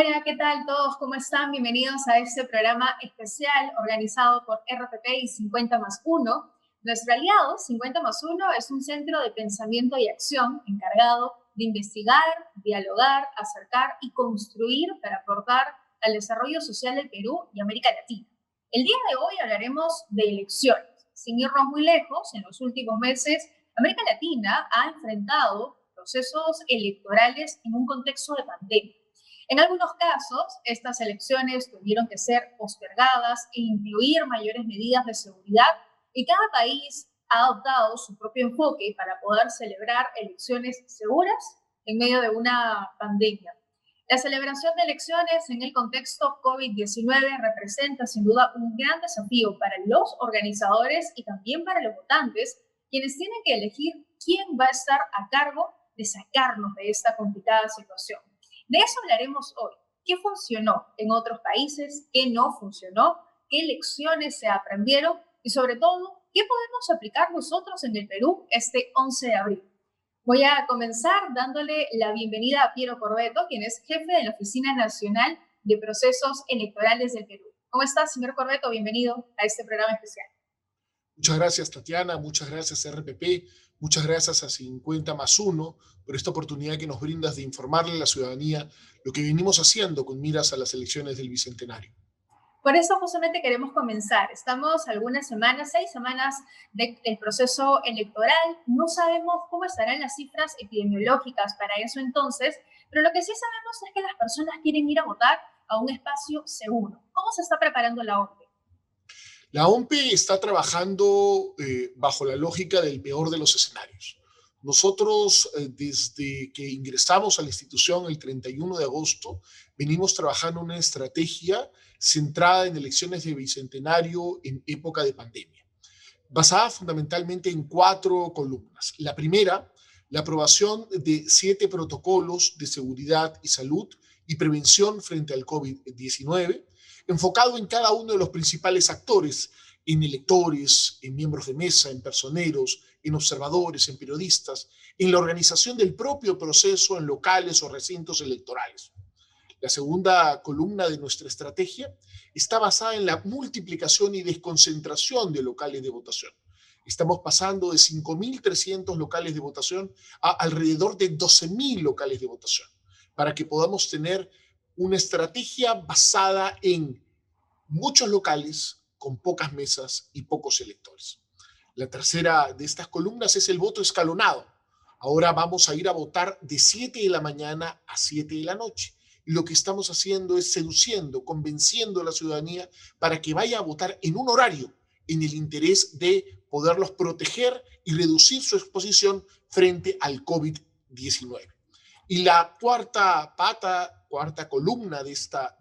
Hola, ¿qué tal todos? ¿Cómo están? Bienvenidos a este programa especial organizado por RPP y 50+1. Nuestro aliado, 50+1, es un centro de pensamiento y acción encargado de investigar, dialogar, acercar y construir para aportar al desarrollo social del Perú y América Latina. El día de hoy hablaremos de elecciones. Sin irnos muy lejos, en los últimos meses, América Latina ha enfrentado procesos electorales en un contexto de pandemia. En algunos casos, estas elecciones tuvieron que ser postergadas e incluir mayores medidas de seguridad, y cada país ha adoptado su propio enfoque para poder celebrar elecciones seguras en medio de una pandemia. La celebración de elecciones en el contexto COVID-19 representa sin duda un gran desafío para los organizadores y también para los votantes, quienes tienen que elegir quién va a estar a cargo de sacarnos de esta complicada situación. De eso hablaremos hoy. ¿Qué funcionó en otros países? ¿Qué no funcionó? ¿Qué lecciones se aprendieron? Y sobre todo, ¿qué podemos aplicar nosotros en el Perú este 11 de abril? Voy a comenzar dándole la bienvenida a Piero Corbeto, quien es jefe de la Oficina Nacional de Procesos Electorales del Perú. ¿Cómo está, señor Corbeto? Bienvenido a este programa especial. Muchas gracias, Tatiana, muchas gracias, RPP, muchas gracias a 50+1 por esta oportunidad que nos brindas de informarle a la ciudadanía lo que venimos haciendo con miras a las elecciones del Bicentenario. Por eso justamente queremos comenzar. Estamos algunas semanas, 6 semanas del proceso electoral. No sabemos cómo estarán las cifras epidemiológicas para eso entonces, pero lo que sí sabemos es que las personas quieren ir a votar a un espacio seguro. ¿Cómo se está preparando la OMPE? La OMPE está trabajando bajo la lógica del peor de los escenarios. Nosotros, desde que ingresamos a la institución el 31 de agosto, venimos trabajando una estrategia centrada en elecciones de bicentenario en época de pandemia, basada fundamentalmente en 4 columnas. La primera, la aprobación de 7 protocolos de seguridad y salud y prevención frente al COVID-19, enfocado en cada uno de los principales actores, en electores, en miembros de mesa, en personeros, en observadores, en periodistas, en la organización del propio proceso en locales o recintos electorales. La segunda columna de nuestra estrategia está basada en la multiplicación y desconcentración de locales de votación. Estamos pasando de 5.300 locales de votación a alrededor de 12.000 locales de votación, para que podamos tener una estrategia basada en muchos locales con pocas mesas y pocos electores. La tercera de estas columnas es el voto escalonado. Ahora vamos a ir a votar de 7 de la mañana a 7 de la noche. Y lo que estamos haciendo es seduciendo, convenciendo a la ciudadanía para que vaya a votar en un horario en el interés de poderlos proteger y reducir su exposición frente al COVID-19. Y la cuarta columna de esta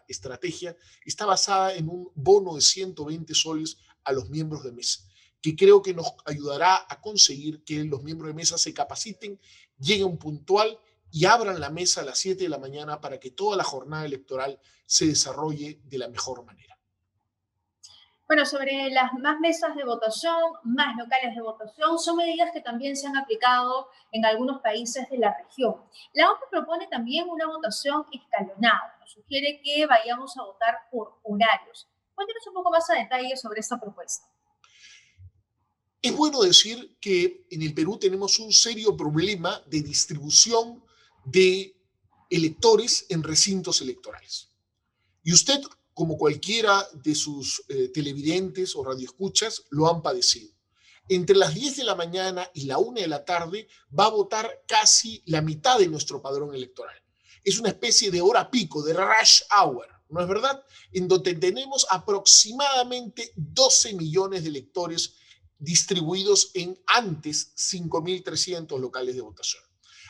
estrategia está basada en un bono de 120 soles a los miembros de mesa, que creo que nos ayudará a conseguir que los miembros de mesa se capaciten, lleguen puntual y abran la mesa a las 7 de la mañana para que toda la jornada electoral se desarrolle de la mejor manera. Bueno, sobre las más mesas de votación, más locales de votación, son medidas que también se han aplicado en algunos países de la región. La OMPE propone también una votación escalonada. Nos sugiere que vayamos a votar por horarios. Cuéntenos un poco más a detalle sobre esta propuesta. Es bueno decir que en el Perú tenemos un serio problema de distribución de electores en recintos electorales. Y usted, como cualquiera de sus televidentes o radioescuchas, lo han padecido. Entre las 10 de la mañana y la 1 de la tarde va a votar casi la mitad de nuestro padrón electoral. Es una especie de hora pico, de rush hour, ¿no es verdad? En donde tenemos aproximadamente 12 millones de electores distribuidos en antes 5.300 locales de votación.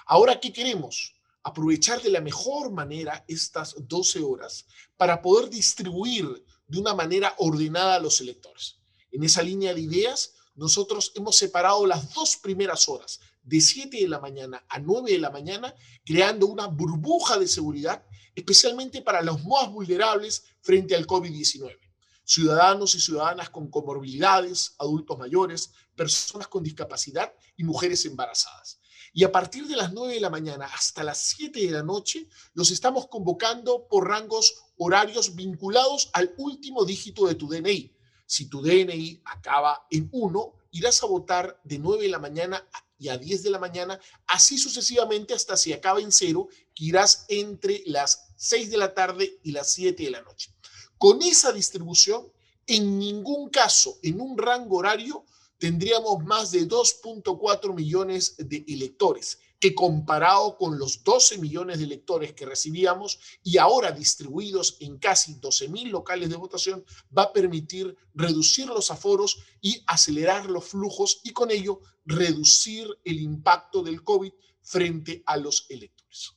Ahora, ¿qué queremos? Aprovechar de la mejor manera estas 12 horas para poder distribuir de una manera ordenada a los electores. En esa línea de ideas, nosotros hemos separado las 2 primeras horas, de 7 de la mañana a 9 de la mañana, creando una burbuja de seguridad, especialmente para los más vulnerables frente al COVID-19. Ciudadanos y ciudadanas con comorbilidades, adultos mayores, personas con discapacidad y mujeres embarazadas. Y a partir de las 9 de la mañana hasta las 7 de la noche, los estamos convocando por rangos horarios vinculados al último dígito de tu DNI. Si tu DNI acaba en 1, irás a votar de 9 de la mañana y a 10 de la mañana, así sucesivamente hasta si acaba en 0, que irás entre las 6 de la tarde y las 7 de la noche. Con esa distribución, en ningún caso, en un rango horario, tendríamos más de 2.4 millones de electores, que comparado con los 12 millones de electores que recibíamos y ahora distribuidos en casi 12.000 locales de votación, va a permitir reducir los aforos y acelerar los flujos y con ello reducir el impacto del COVID frente a los electores.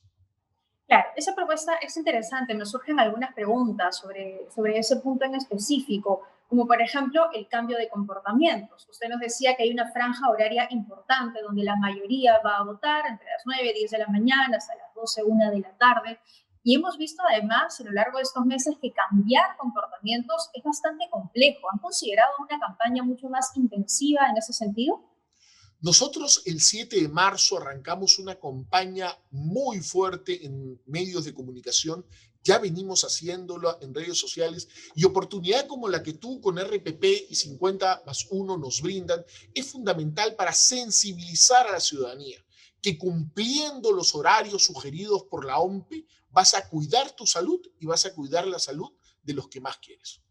Claro, esa propuesta es interesante. Me surgen algunas preguntas sobre ese punto en específico, como por ejemplo el cambio de comportamientos. Usted nos decía que hay una franja horaria importante donde la mayoría va a votar entre las 9, 10 de la mañana hasta las 12, 1 de la tarde. Y hemos visto además a lo largo de estos meses que cambiar comportamientos es bastante complejo. ¿Han considerado una campaña mucho más intensiva en ese sentido? Nosotros el 7 de marzo arrancamos una campaña muy fuerte en medios de comunicación, ya venimos haciéndolo en redes sociales y oportunidad como la que tú con RPP y 50+1 nos brindan es fundamental para sensibilizar a la ciudadanía, que cumpliendo los horarios sugeridos por la OMPE vas a cuidar tu salud y vas a cuidar la salud de los que más quieres.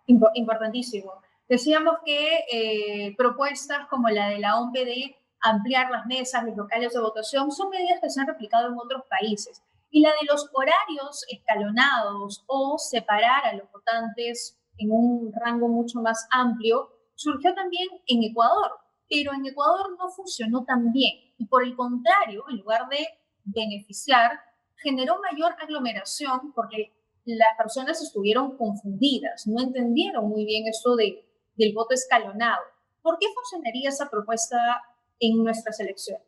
Importantísimo. Decíamos que propuestas como la de la OMPE de ampliar las mesas, los locales de votación, son medidas que se han replicado en otros países. Y la de los horarios escalonados o separar a los votantes en un rango mucho más amplio surgió también en Ecuador, pero en Ecuador no funcionó tan bien. Y por el contrario, en lugar de beneficiar, generó mayor aglomeración porque las personas estuvieron confundidas, no entendieron muy bien eso del voto escalonado. ¿Por qué funcionaría esa propuesta en nuestras elecciones?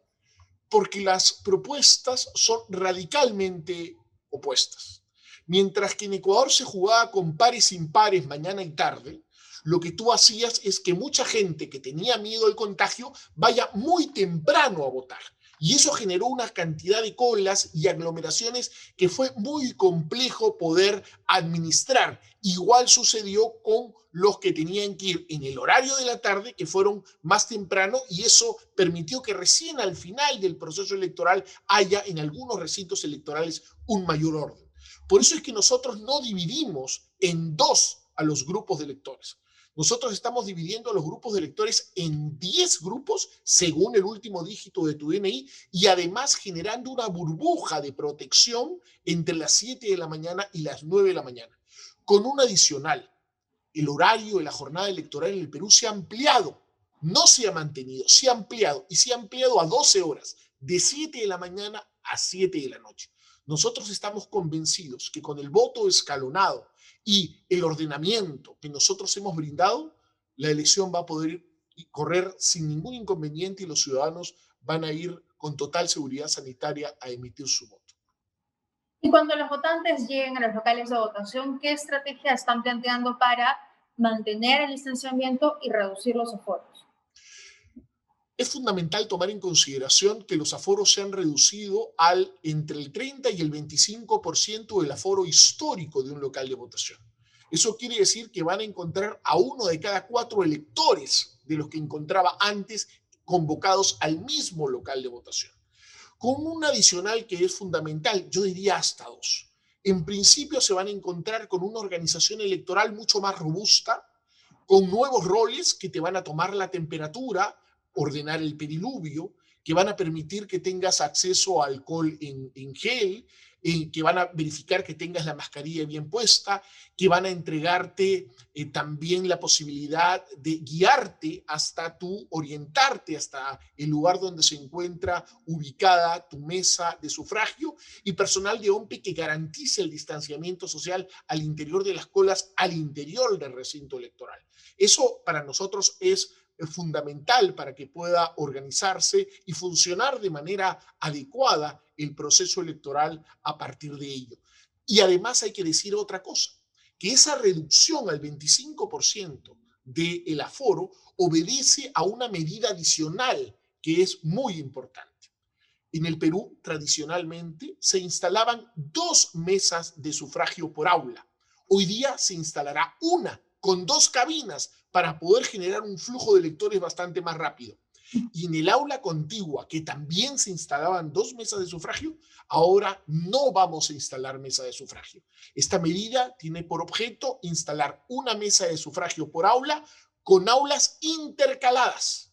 Porque las propuestas son radicalmente opuestas. Mientras que en Ecuador se jugaba con pares impares mañana y tarde, lo que tú hacías es que mucha gente que tenía miedo al contagio vaya muy temprano a votar. Y eso generó una cantidad de colas y aglomeraciones que fue muy complejo poder administrar. Igual sucedió con los que tenían que ir en el horario de la tarde, que fueron más temprano, y eso permitió que recién al final del proceso electoral haya en algunos recintos electorales un mayor orden. Por eso es que nosotros no dividimos en dos a los grupos de electores. Nosotros estamos dividiendo a los grupos de electores en 10 grupos según el último dígito de tu DNI y además generando una burbuja de protección entre las 7 de la mañana y las 9 de la mañana. Con un adicional, el horario de la jornada electoral en el Perú se ha ampliado, no se ha mantenido, se ha ampliado y se ha ampliado a 12 horas, de 7 de la mañana a 7 de la noche. Nosotros estamos convencidos que con el voto escalonado y el ordenamiento que nosotros hemos brindado, la elección va a poder correr sin ningún inconveniente y los ciudadanos van a ir con total seguridad sanitaria a emitir su voto. Y cuando los votantes lleguen a los locales de votación, ¿qué estrategia están planteando para mantener el distanciamiento y reducir los aforos? Es fundamental tomar en consideración que los aforos se han reducido al entre el 30 y el 25% del aforo histórico de un local de votación. Eso quiere decir que van a encontrar a 1 de cada 4 electores de los que encontraba antes convocados al mismo local de votación. Con un adicional que es fundamental, yo diría hasta 2. En principio se van a encontrar con una organización electoral mucho más robusta, con nuevos roles que te van a tomar la temperatura, ordenar el pediluvio, que van a permitir que tengas acceso a alcohol en gel, que van a verificar que tengas la mascarilla bien puesta, que van a entregarte también la posibilidad de guiarte hasta orientarte hasta el lugar donde se encuentra ubicada tu mesa de sufragio y personal de OMPE que garantice el distanciamiento social al interior de las colas, al interior del recinto electoral. Eso para nosotros es fundamental para que pueda organizarse y funcionar de manera adecuada el proceso electoral a partir de ello. Y además hay que decir otra cosa, que esa reducción al 25% del aforo obedece a una medida adicional que es muy importante. En el Perú, tradicionalmente, se instalaban 2 mesas de sufragio por aula. Hoy día se instalará una, con 2 cabinas, para poder generar un flujo de lectores bastante más rápido. Y en el aula contigua, que también se instalaban 2 mesas de sufragio, ahora no vamos a instalar mesa de sufragio. Esta medida tiene por objeto instalar una mesa de sufragio por aula con aulas intercaladas.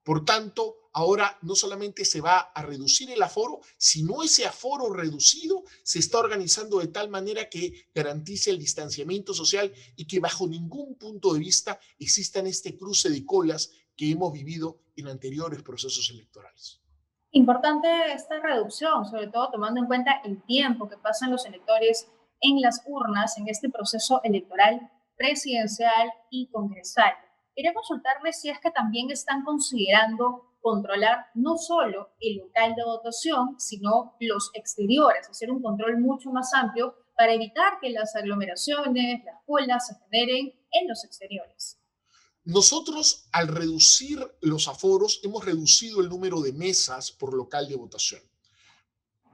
Por tanto, ahora no solamente se va a reducir el aforo, sino ese aforo reducido se está organizando de tal manera que garantice el distanciamiento social y que bajo ningún punto de vista existan este cruce de colas que hemos vivido en anteriores procesos electorales. Importante esta reducción, sobre todo tomando en cuenta el tiempo que pasan los electores en las urnas en este proceso electoral presidencial y congresal. Quería consultarle si es que también están considerando controlar no solo el local de votación, sino los exteriores, hacer un control mucho más amplio para evitar que las aglomeraciones, las colas se generen en los exteriores. Nosotros, al reducir los aforos, hemos reducido el número de mesas por local de votación.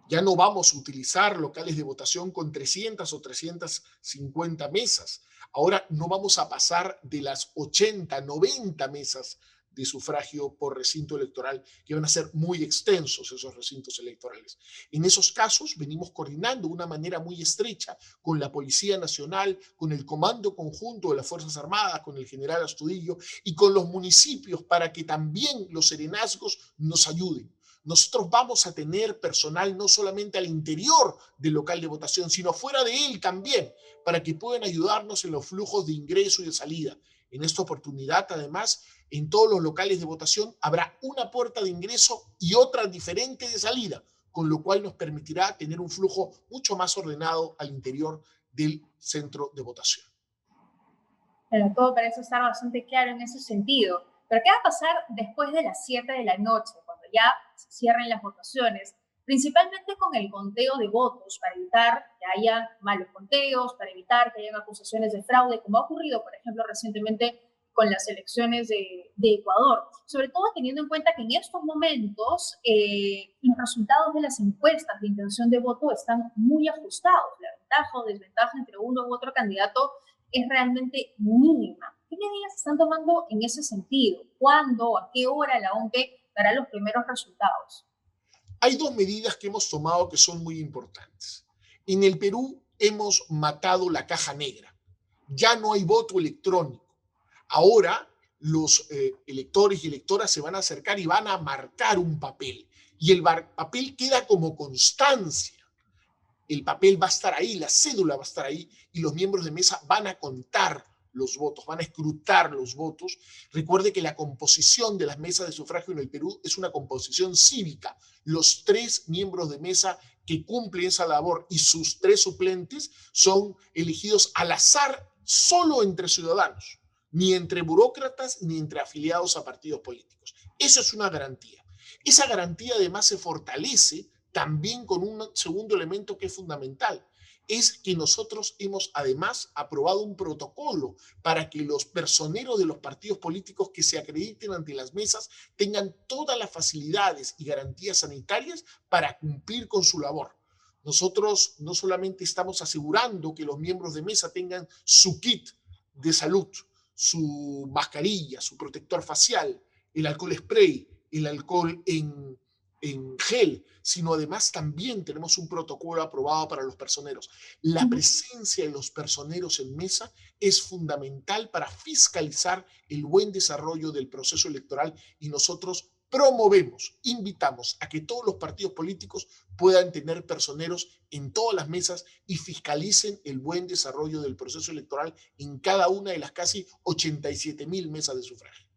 Ya no vamos a utilizar locales de votación con 300 o 350 mesas. Ahora no vamos a pasar de las 80, 90 mesas de sufragio por recinto electoral, que van a ser muy extensos esos recintos electorales. En esos casos venimos coordinando de una manera muy estrecha con la Policía Nacional, con el Comando Conjunto de las Fuerzas Armadas, con el general Astudillo y con los municipios para que también los serenazgos nos ayuden. Nosotros vamos a tener personal no solamente al interior del local de votación, sino fuera de él también, para que puedan ayudarnos en los flujos de ingreso y de salida. En esta oportunidad, además, en todos los locales de votación habrá una puerta de ingreso y otra diferente de salida, con lo cual nos permitirá tener un flujo mucho más ordenado al interior del centro de votación. Pero todo parece estar bastante claro en ese sentido. Pero ¿qué va a pasar después de las 7 de la noche, cuando ya se cierren las votaciones? Principalmente con el conteo de votos, para evitar que haya malos conteos, para evitar que haya acusaciones de fraude, como ha ocurrido, por ejemplo, recientemente con las elecciones de Ecuador. Sobre todo teniendo en cuenta que en estos momentos los resultados de las encuestas de intención de voto están muy ajustados. La ventaja o desventaja entre uno u otro candidato es realmente mínima. ¿Qué medidas se están tomando en ese sentido? ¿Cuándo o a qué hora la OMPE dará los primeros resultados? Hay 2 medidas que hemos tomado que son muy importantes. En el Perú hemos matado la caja negra. Ya no hay voto electrónico. Ahora los electores y electoras se van a acercar y van a marcar un papel. Y el papel queda como constancia. El papel va a estar ahí, la cédula va a estar ahí y los miembros de mesa van a contar los votos, van a escrutar los votos. Recuerde que la composición de las mesas de sufragio en el Perú es una composición cívica. Los 3 miembros de mesa que cumplen esa labor y sus 3 suplentes son elegidos al azar solo entre ciudadanos, ni entre burócratas ni entre afiliados a partidos políticos. Eso es una garantía. Esa garantía además se fortalece también con un segundo elemento que es fundamental, es que nosotros hemos además aprobado un protocolo para que los personeros de los partidos políticos que se acrediten ante las mesas tengan todas las facilidades y garantías sanitarias para cumplir con su labor. Nosotros no solamente estamos asegurando que los miembros de mesa tengan su kit de salud, su mascarilla, su protector facial, el alcohol spray, el alcohol en gel, sino además también tenemos un protocolo aprobado para los personeros. La presencia de los personeros en mesa es fundamental para fiscalizar el buen desarrollo del proceso electoral y nosotros promovemos, invitamos a que todos los partidos políticos puedan tener personeros en todas las mesas y fiscalicen el buen desarrollo del proceso electoral en cada una de las casi 87.000 mesas de sufragio.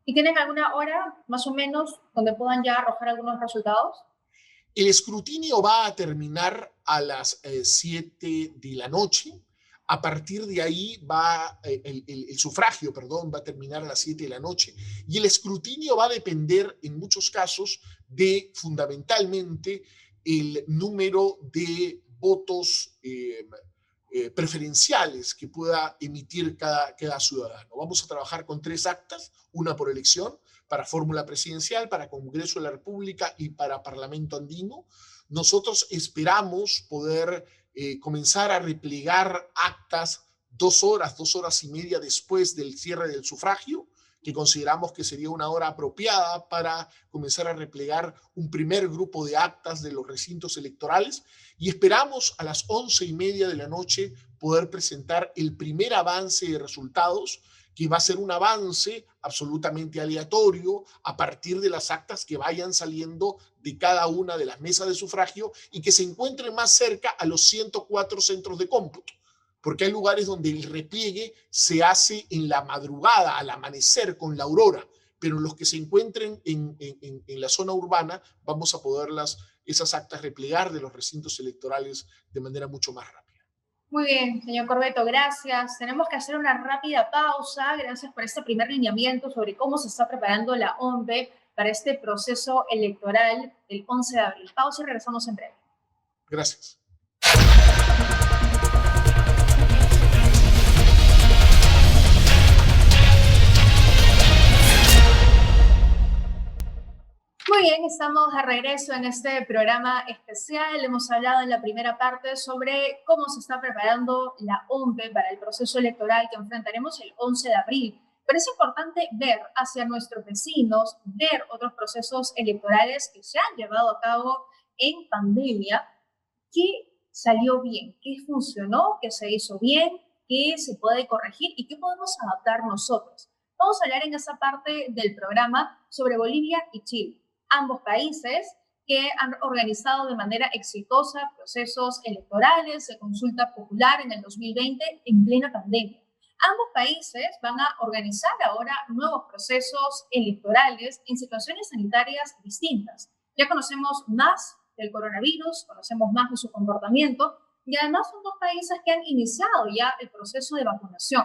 ¿Y tienen alguna hora más o menos donde puedan ya arrojar algunos resultados? El escrutinio va a terminar a las 7 de la noche. A partir de ahí el sufragio, perdón, va a terminar a las 7 de la noche. Y el escrutinio va a depender en muchos casos de fundamentalmente el número de votos preferenciales que pueda emitir cada ciudadano. Vamos a trabajar con 3 actas, una por elección, para fórmula presidencial, para Congreso de la República y para Parlamento Andino. Nosotros esperamos poder comenzar a replegar actas 2 horas, 2 horas y media después del cierre del sufragio, que consideramos que sería una hora apropiada para comenzar a replegar un primer grupo de actas de los recintos electorales, y esperamos a las 11:30 de la noche poder presentar el primer avance de resultados, que va a ser un avance absolutamente aleatorio a partir de las actas que vayan saliendo de cada una de las mesas de sufragio y que se encuentren más cerca a los 104 centros de cómputo, porque hay lugares donde el repliegue se hace en la madrugada, al amanecer, con la aurora, pero los que se encuentren en la zona urbana vamos a poder esas actas replegar de los recintos electorales de manera mucho más rápida. Muy bien, señor Corbeto, gracias. Tenemos que hacer una rápida pausa. Gracias por este primer lineamiento sobre cómo se está preparando la OMPE para este proceso electoral del 11 de abril. Pausa y regresamos en breve. Gracias. Muy bien, estamos de regreso en este programa especial. Hemos hablado en la primera parte sobre cómo se está preparando la OMPE para el proceso electoral que enfrentaremos el 11 de abril. Pero es importante ver hacia nuestros vecinos, ver otros procesos electorales que se han llevado a cabo en pandemia, qué salió bien, qué funcionó, qué se hizo bien, qué se puede corregir y qué podemos adaptar nosotros. Vamos a hablar en esa parte del programa sobre Bolivia y Chile, ambos países que han organizado de manera exitosa procesos electorales de consulta popular en el 2020 en plena pandemia. Ambos países van a organizar ahora nuevos procesos electorales en situaciones sanitarias distintas. Ya conocemos más del coronavirus, conocemos más de su comportamiento y además son 2 países que han iniciado ya el proceso de vacunación.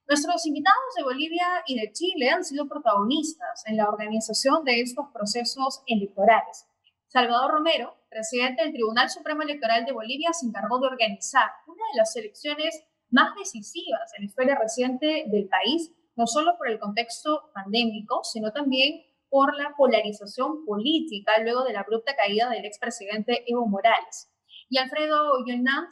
Nuestros invitados de Bolivia y de Chile han sido protagonistas en la organización de estos procesos electorales. Salvador Romero, presidente del Tribunal Supremo Electoral de Bolivia, se encargó de organizar una de las elecciones más decisivas en la historia reciente del país, no solo por el contexto pandémico, sino también por la polarización política luego de la abrupta caída del expresidente Evo Morales. Y Alfredo Yonant,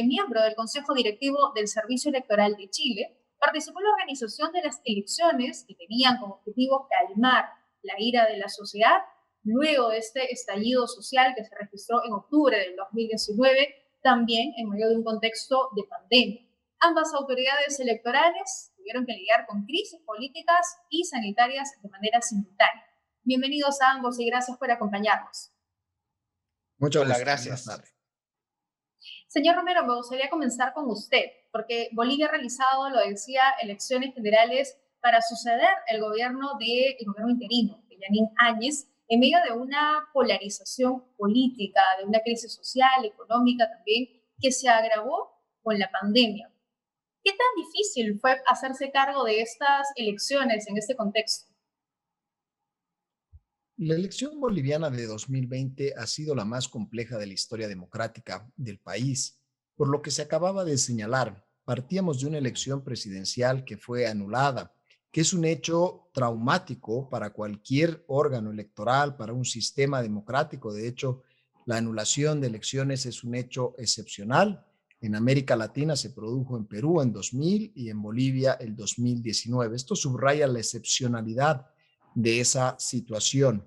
miembro del Consejo Directivo del Servicio Electoral de Chile, participó en la organización de las elecciones que tenían como objetivo calmar la ira de la sociedad luego de este estallido social que se registró en octubre del 2019, también en medio de un contexto de pandemia. Ambas autoridades electorales tuvieron que lidiar con crisis políticas y sanitarias de manera simultánea. Bienvenidos a ambos y gracias por acompañarnos. Muchas gracias. Señor Romero, me gustaría comenzar con usted, porque Bolivia ha realizado, lo decía, elecciones generales para suceder el gobierno interino de Yanín Áñez, en medio de una polarización política, de una crisis social, económica también, que se agravó con la pandemia. ¿Qué tan difícil fue hacerse cargo de estas elecciones en este contexto? La elección boliviana de 2020 ha sido la más compleja de la historia democrática del país, por lo que se acababa de señalar. Partíamos de una elección presidencial que fue anulada, que es un hecho traumático para cualquier órgano electoral, para un sistema democrático. De hecho, la anulación de elecciones es un hecho excepcional. En América Latina se produjo en Perú en 2000 y en Bolivia el 2019. Esto subraya la excepcionalidad de esa situación.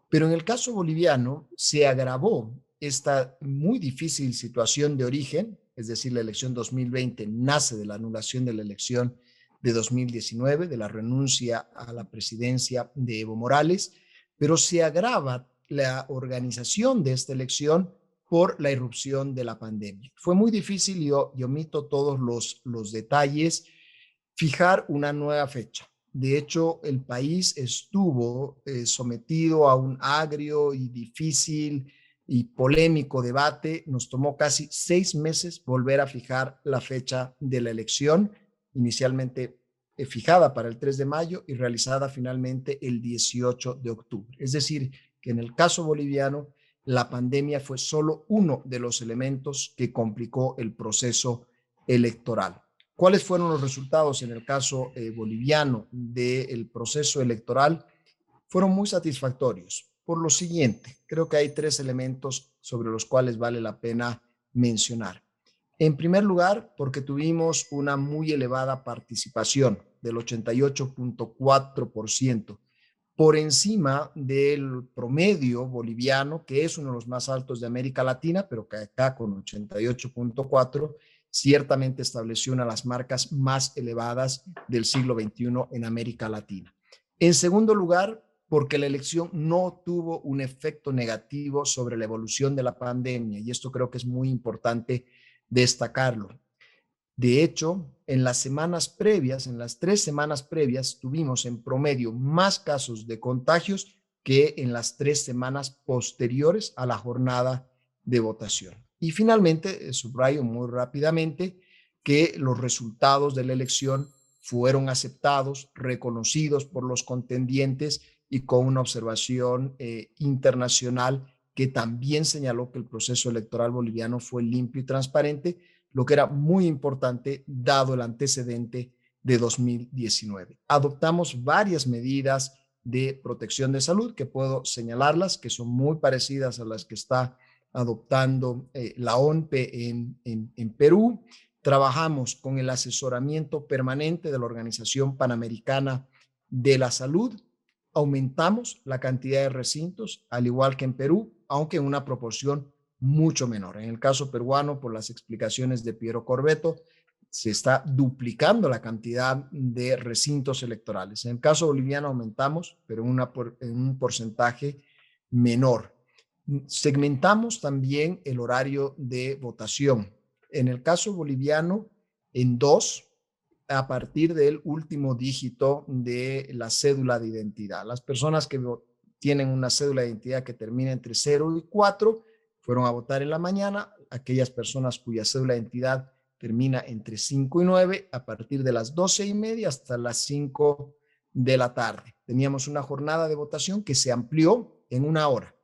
Pero en el caso boliviano se agravó esta muy difícil situación de origen, es decir, la elección 2020 nace de la anulación de la elección de 2019, de la renuncia a la presidencia de Evo Morales, pero se agrava la organización de esta elección por la irrupción de la pandemia. Fue muy difícil, y omito todos los detalles, fijar una nueva fecha. De hecho, el país estuvo sometido a un agrio y difícil y polémico debate. Nos tomó casi 6 meses volver a fijar la fecha de la elección, inicialmente fijada para el 3 de mayo y realizada finalmente el 18 de octubre. Es decir, que en el caso boliviano la pandemia fue solo uno de los elementos que complicó el proceso electoral. ¿Cuáles fueron los resultados en el caso boliviano del proceso electoral? Fueron muy satisfactorios. Por lo siguiente, creo que hay tres elementos sobre los cuales vale la pena mencionar. En primer lugar, porque tuvimos una muy elevada participación del 88.4%, por encima del promedio boliviano, que es uno de los más altos de América Latina, pero que acá con 88.4 ciertamente estableció una de las marcas más elevadas del siglo XXI en América Latina. En segundo lugar, porque la elección no tuvo un efecto negativo sobre la evolución de la pandemia, y esto creo que es muy importante destacarlo. De hecho, en las semanas previas, en las 3 semanas previas, tuvimos en promedio más casos de contagios que en las 3 semanas posteriores a la jornada de votación. Y finalmente, subrayo muy rápidamente que los resultados de la elección fueron aceptados, reconocidos por los contendientes y con una observación internacional que también señaló que el proceso electoral boliviano fue limpio y transparente, lo que era muy importante dado el antecedente de 2019. Adoptamos varias medidas de protección de salud que puedo señalarlas, que son muy parecidas a las que está adoptando la ONPE en Perú. Trabajamos con el asesoramiento permanente de la Organización Panamericana de la Salud. Aumentamos la cantidad de recintos, al igual que en Perú, aunque en una proporción mucho menor. En el caso peruano, por las explicaciones de Piero Corbeto, se está duplicando la cantidad de recintos electorales. En el caso boliviano aumentamos, pero en un porcentaje menor. Segmentamos también el horario de votación. En el caso boliviano, en 2, a partir del último dígito de la cédula de identidad. Las personas que tienen una cédula de identidad que termina entre 0 y 4 fueron a votar en la mañana. Aquellas personas cuya cédula de identidad termina entre 5 y 9, a partir de las 12:30 hasta las 5 de la tarde. Teníamos una jornada de votación que se amplió en 1 hora.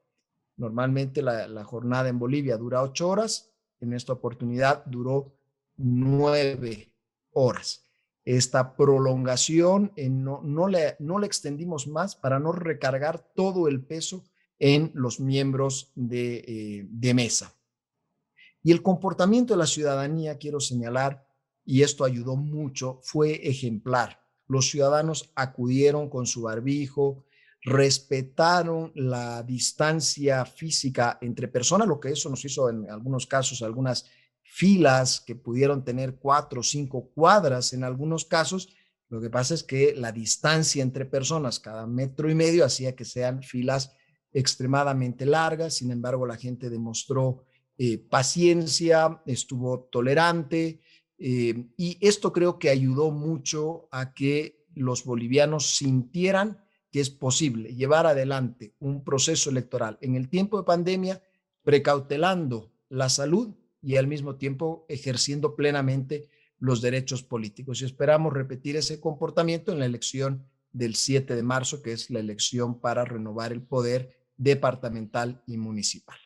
Normalmente la jornada en Bolivia dura 8 horas. En esta oportunidad duró 9 horas. Esta prolongación no la extendimos más para no recargar todo el peso en los miembros de mesa. Y el comportamiento de la ciudadanía, quiero señalar, y esto ayudó mucho, fue ejemplar. Los ciudadanos acudieron con su barbijo, respetaron la distancia física entre personas, lo que eso nos hizo en algunos casos algunas filas que pudieron tener 4 o 5 cuadras en algunos casos. Lo que pasa es que la distancia entre personas cada 1,5 metros hacía que sean filas extremadamente largas. Sin embargo, la gente demostró paciencia, estuvo tolerante, y esto creo que ayudó mucho a que los bolivianos sintieran que es posible llevar adelante un proceso electoral en el tiempo de pandemia, precautelando la salud y al mismo tiempo ejerciendo plenamente los derechos políticos. Y esperamos repetir ese comportamiento en la elección del 7 de marzo, que es la elección para renovar el poder departamental y municipal.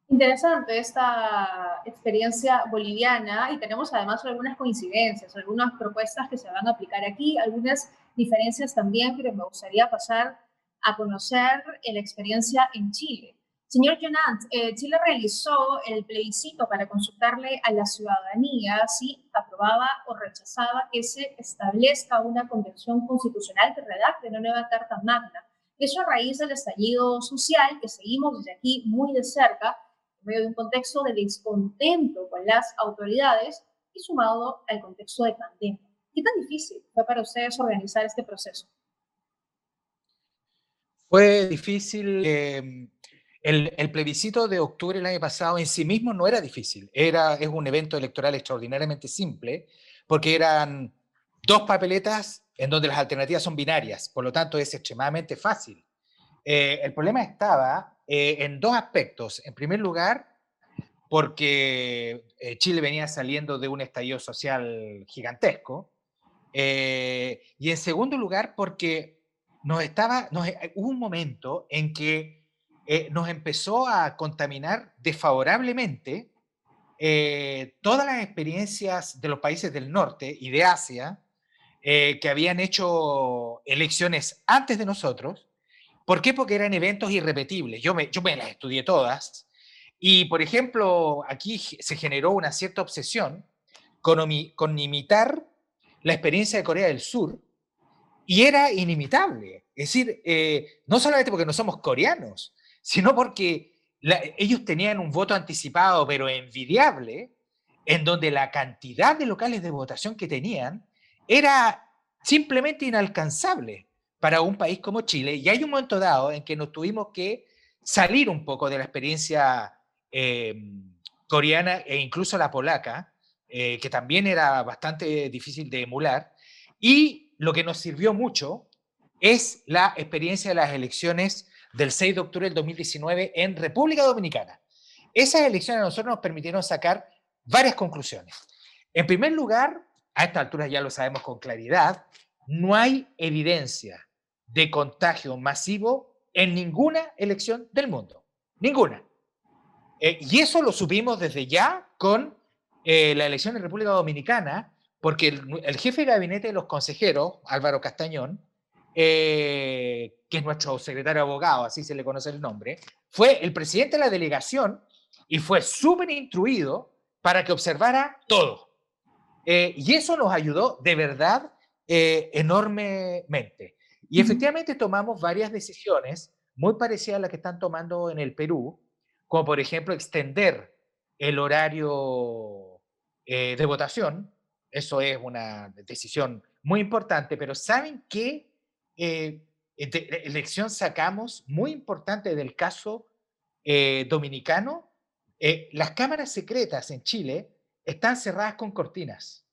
Interesante esta experiencia boliviana, y tenemos además algunas coincidencias, algunas propuestas que se van a aplicar aquí, algunas diferencias también, pero me gustaría pasar a conocer la experiencia en Chile. Señor Jonant, Chile realizó el plebiscito para consultarle a la ciudadanía si aprobaba o rechazaba que se establezca una convención constitucional que redacte una nueva Carta Magna. Eso a raíz del estallido social que seguimos desde aquí muy de cerca, en medio de un contexto de descontento con las autoridades y sumado al contexto de pandemia. ¿Qué tan difícil fue para ustedes organizar este proceso? Fue difícil. El plebiscito de octubre del año pasado en sí mismo no era difícil. Es un evento electoral extraordinariamente simple, porque eran 2 papeletas en donde las alternativas son binarias, por lo tanto es extremadamente fácil. El problema estaba en 2 aspectos. En primer lugar, porque Chile venía saliendo de un estallido social gigantesco, y en segundo lugar, porque hubo un momento en que nos empezó a contaminar desfavorablemente todas las experiencias de los países del norte y de Asia que habían hecho elecciones antes de nosotros. ¿Por qué? Porque eran eventos irrepetibles. Yo me las estudié todas. Y, por ejemplo, aquí se generó una cierta obsesión con imitar la experiencia de Corea del Sur, y era inimitable. Es decir, no solamente porque no somos coreanos, sino porque ellos tenían un voto anticipado, pero envidiable, en donde la cantidad de locales de votación que tenían era simplemente inalcanzable para un país como Chile. Y hay un momento dado en que nos tuvimos que salir un poco de la experiencia coreana e incluso la polaca, que también era bastante difícil de emular. Y lo que nos sirvió mucho es la experiencia de las elecciones del 6 de octubre del 2019 en República Dominicana. Esas elecciones a nosotros nos permitieron sacar varias conclusiones. En primer lugar, a esta altura ya lo sabemos con claridad, no hay evidencia de contagio masivo en ninguna elección del mundo. Ninguna. Y eso lo supimos desde ya con la elección en República Dominicana, porque el jefe de gabinete de los consejeros, Álvaro Castañón, que es nuestro secretario de abogado, así se le conoce el nombre, fue el presidente de la delegación y fue súper instruido para que observara todo. Y eso nos ayudó de verdad enormemente. Y efectivamente tomamos varias decisiones muy parecidas a las que están tomando en el Perú, como por ejemplo extender el horario de votación. Eso es una decisión muy importante, pero ¿saben qué elección sacamos muy importante del caso dominicano? Las cámaras secretas en Chile están cerradas con cortinas.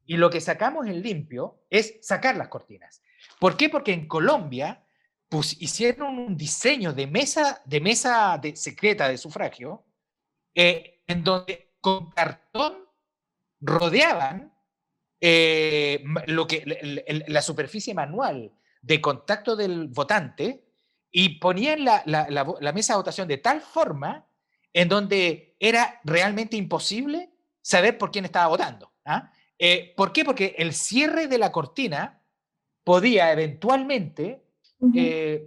Y lo que sacamos en limpio es sacar las cortinas. ¿Por qué? Porque en Colombia hicieron un diseño de mesa secreta de sufragio, en donde con cartón rodeaban la superficie manual de contacto del votante y ponían la mesa de votación de tal forma en donde era realmente imposible saber por quién estaba votando. ¿Ah? ¿Por qué? Porque el cierre de la cortina podía eventualmente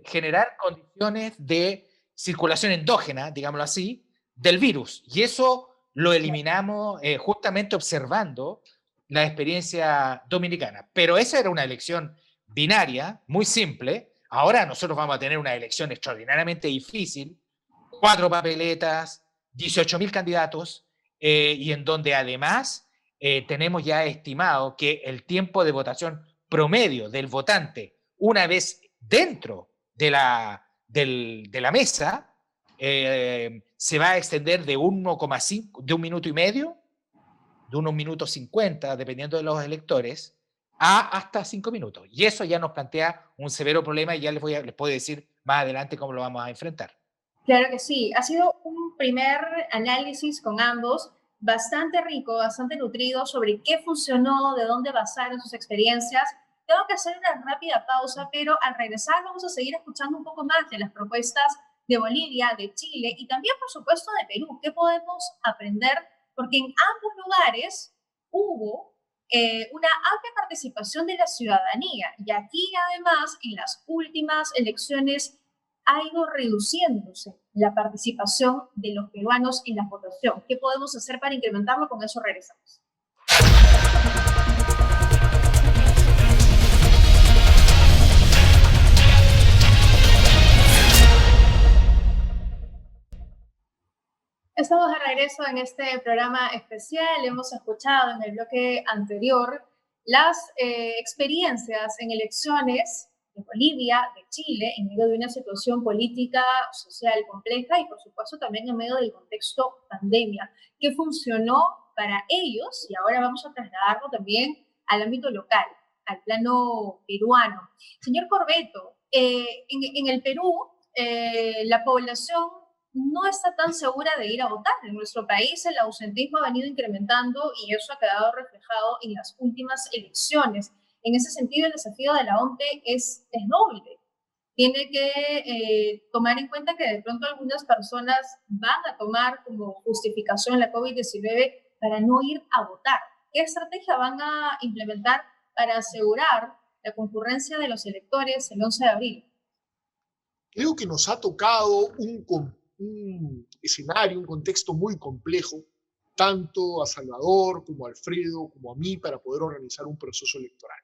generar condiciones de circulación endógena, digámoslo así, del virus. Y eso lo eliminamos justamente observando la experiencia dominicana. Pero esa era una elección binaria, muy simple. Ahora nosotros vamos a tener una elección extraordinariamente difícil, 4 papeletas, 18.000 candidatos, y en donde además tenemos ya estimado que el tiempo de votación promedio del votante, una vez dentro de la mesa, se va a extender de 1,5, de 1 minuto y medio, de 1 minuto 50, dependiendo de los electores, a hasta 5 minutos. Y eso ya nos plantea un severo problema y ya les puedo decir más adelante cómo lo vamos a enfrentar. Claro que sí, ha sido un primer análisis con ambos bastante rico, bastante nutrido sobre qué funcionó, de dónde basaron sus experiencias. Tengo que hacer una rápida pausa, pero al regresar vamos a seguir escuchando un poco más de las propuestas de Bolivia, de Chile y también, por supuesto, de Perú. ¿Qué podemos aprender? Porque en ambos lugares hubo una amplia participación de la ciudadanía y aquí, además, en las últimas elecciones ha ido reduciéndose la participación de los peruanos en la votación. ¿Qué podemos hacer para incrementarlo? Con eso regresamos. Estamos de regreso en este programa especial. Hemos escuchado en el bloque anterior las experiencias en elecciones de Bolivia, de Chile, en medio de una situación política, social compleja y, por supuesto, también en medio del contexto pandemia, que funcionó para ellos y ahora vamos a trasladarlo también al ámbito local, al plano peruano. Señor Corbeto, en el Perú, la población no está tan segura de ir a votar. En nuestro país el ausentismo ha venido incrementando y eso ha quedado reflejado en las últimas elecciones. En ese sentido, el desafío de la OMPE es doble. tiene que tomar en cuenta que de pronto algunas personas van a tomar como justificación la COVID-19 para no ir a votar. ¿Qué estrategia van a implementar para asegurar la concurrencia de los electores el 11 de abril? Creo que nos ha tocado un escenario, un contexto muy complejo, tanto a Salvador como a Alfredo, como a mí, para poder organizar un proceso electoral.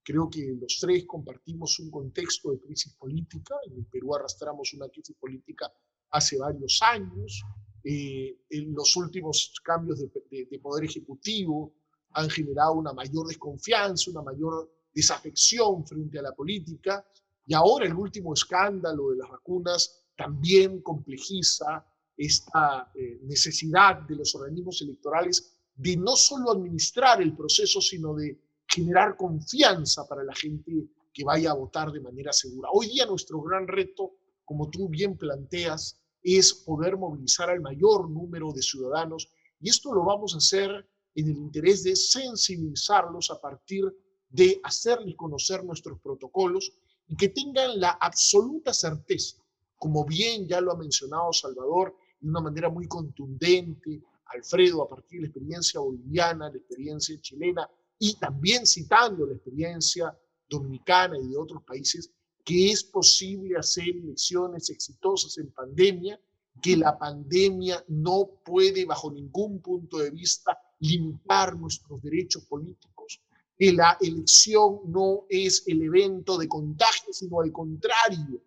Creo que los tres compartimos un contexto de crisis política. En el Perú arrastramos una crisis política hace varios años. En los últimos cambios de poder ejecutivo han generado una mayor desconfianza, una mayor desafección frente a la política. Y ahora el último escándalo de las vacunas también complejiza esta necesidad de los organismos electorales de no solo administrar el proceso, sino de generar confianza para la gente que vaya a votar de manera segura. Hoy día nuestro gran reto, como tú bien planteas, es poder movilizar al mayor número de ciudadanos, y esto lo vamos a hacer en el interés de sensibilizarlos a partir de hacerles conocer nuestros protocolos y que tengan la absoluta certeza, como bien ya lo ha mencionado Salvador, de una manera muy contundente, Alfredo, a partir de la experiencia boliviana, la experiencia chilena, y también citando la experiencia dominicana y de otros países, que es posible hacer elecciones exitosas en pandemia, que la pandemia no puede bajo ningún punto de vista limitar nuestros derechos políticos, que la elección no es el evento de contagio, sino al contrario.